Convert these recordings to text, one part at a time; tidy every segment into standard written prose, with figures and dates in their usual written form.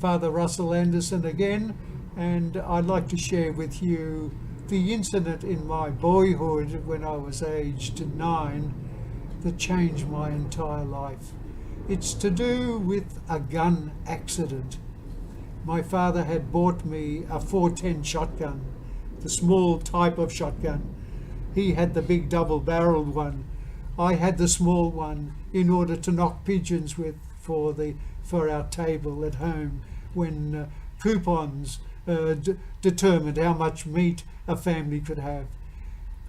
Father Russell Anderson again, and I'd like to share with you the incident in my boyhood when I was aged 9 that changed my entire life. It's to do with a gun accident. My father had bought me a 410 shotgun, the small type of shotgun. He had the big double-barreled one. I had the small one in order to knock pigeons with for our table at home when coupons determined how much meat a family could have.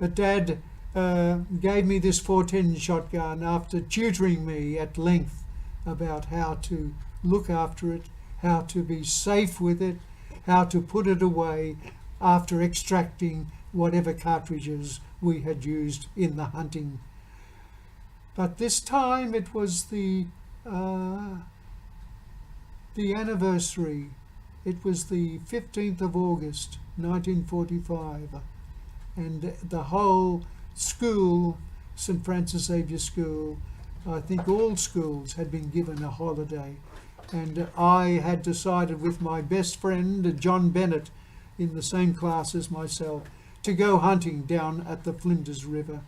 But Dad gave me this 410 shotgun after tutoring me at length about how to look after it, how to be safe with it, how to put it away after extracting whatever cartridges we had used in the hunting. But this time it was the anniversary. It was the 15th of August 1945, and the whole school, St. Francis Xavier School, I think all schools had been given a holiday, and I had decided with my best friend John Bennett, in the same class as myself, to go hunting down at the Flinders River.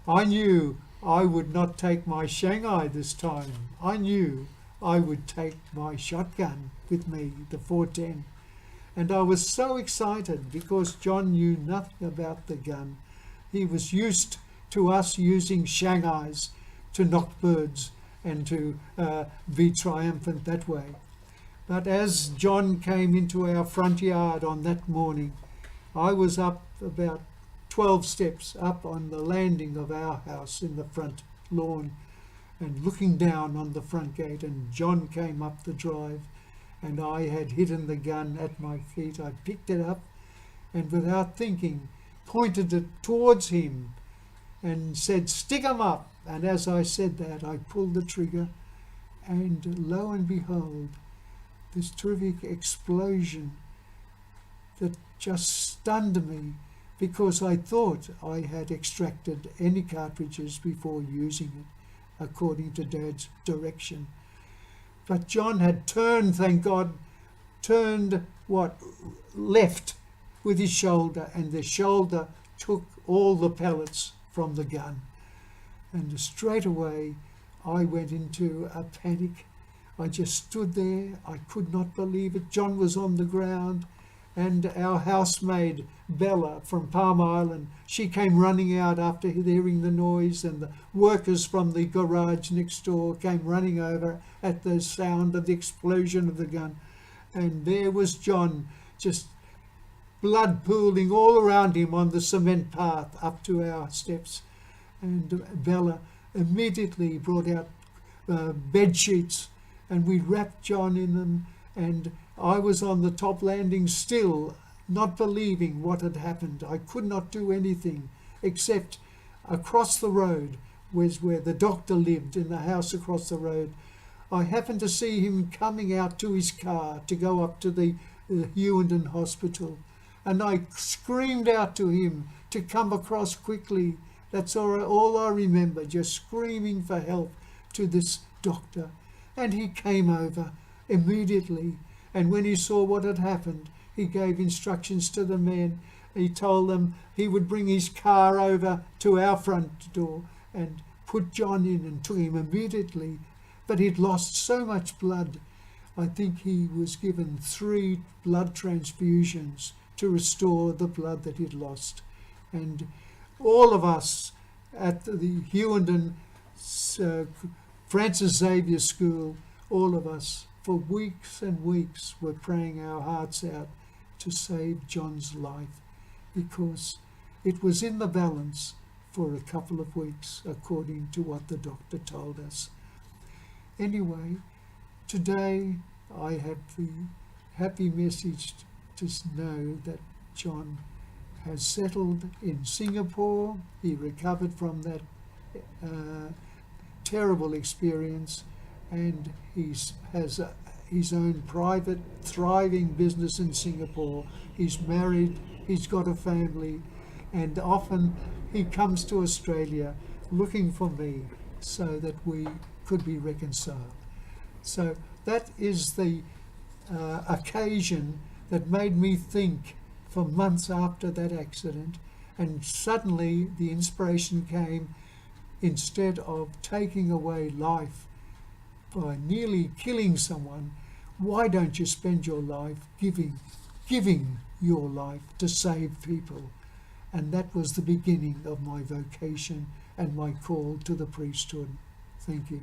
I knew I would not take my Shanghai this time. I knew I would take my shotgun with me, the 410. And I was so excited because John knew nothing about the gun. He was used to us using Shanghais to knock birds and to be triumphant that way. But as John came into our front yard on that morning, I was up about 12 steps up on the landing of our house in the front lawn and looking down on the front gate, and John came up the drive, and I had hidden the gun at my feet. I picked it up and without thinking pointed it towards him and said, "Stick 'em up." And as I said that, I pulled the trigger, and lo and behold, this terrific explosion that just stunned me, because I thought I had extracted any cartridges before using it, according to Dad's direction. But John had turned, thank God, left with his shoulder, and the shoulder took all the pellets from the gun. And straight away I went into a panic. I just stood there. I could not believe it. John was on the ground, and our housemaid, Bella from Palm Island, she came running out after hearing the noise, and the workers from the garage next door came running over at the sound of the explosion of the gun. And there was John, just blood pooling all around him on the cement path up to our steps. And Bella immediately brought out bed sheets, and we wrapped John in them, and I was on the top landing still, not believing what had happened. I could not do anything except across the road was where the doctor lived, in the house across the road. I happened to see him coming out to his car to go up to the Hughenden Hospital, and I screamed out to him to come across quickly. That's all I remember, just screaming for help to this doctor. And he came over immediately, and when he saw what had happened, he gave instructions to the men. He told them he would bring his car over to our front door and put John in, and took him immediately. But he'd lost so much blood. I think he was given 3 blood transfusions to restore the blood that he'd lost. And all of us at the Hughenden Francis Xavier School, all of us for weeks and weeks were praying our hearts out to save John's life, because it was in the balance for a couple of weeks, according to what the doctor told us. Anyway, today I have the happy message to know that John has settled in Singapore. He recovered from that terrible experience, and he has his own private, thriving business in Singapore. He's married, he's got a family, and often he comes to Australia looking for me so that we could be reconciled. So that is the occasion that made me think for months after that accident, and suddenly the inspiration came, instead of taking away life by nearly killing someone, why don't you spend your life giving your life to save people? And that was the beginning of my vocation and my call to the priesthood. Thank you.